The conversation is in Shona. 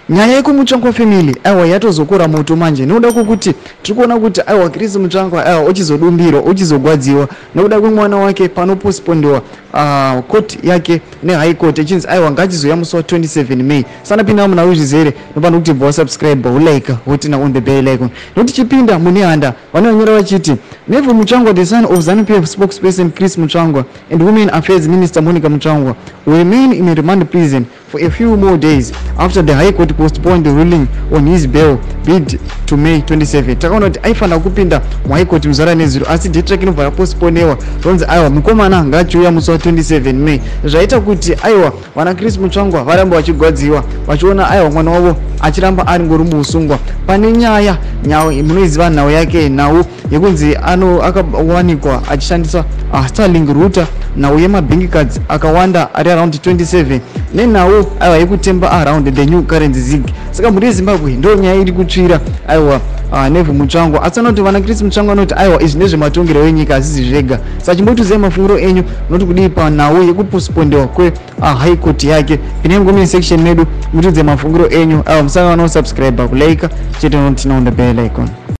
nyaya yekumutsvangwa family aiwa yatozokora moto manje nokuda kwokuti tiri kuona kuti aiwa Chris Mutsvangwa aiwa uchizodumbirwa uchizogwadziwa nokuda kwemwana wake panopospondiwa court yake nehigh court ichinzi aiwa ngachizoya musi wa27 May. Sanapinda muna uzvizere nopano kuti bva wasubscribe ulike wotina on the bell icon nokuti chipinda mune handa vanonyora vachiti Neville Mutsvangwa, the son of ZANU-PF spokesperson Chris Mutsvangwa and Women Affairs Minister Monica Mutsvangwa, will remain in a remand prison for a few more days after the High Court postponed the ruling on his bail bid to May 27. Takaona kuti aifana kupinda mu High Court muzara nezuro asi date yake inobva yapostonewa ronzi aiwa mukomana ngachiuya musi wa27 May. Zvaita kuti aiwa vana Chris Mutsvangwa varamba vachigwadziwa vachiona aiwa mwana wavo achiramba ari ngori muusungwa pane nyaya munoiziva nhau yake nhau yekunzi akawanikwa achishandisa Starlink router nhau yemabank cards akawanda ari around 27 nenhau aiwa yekutemba around the new currency zig. Saka muri Zimbabwe ndo nyaya iri kutsvira aiwa Neville Mutsvangwa asi anoti vana Chris Mutsvangwa anoti aiwa izvi nezvematongero enyika asisi zvega. Saka chimbotiziva mafungiro enyu noti kudii panhau yekupospondewa kwe high court yake. Pinai mungomeni section medu mutidze mafungiro enyu. Aiwa musanga no subscribe kulike chete notina on the bell icon.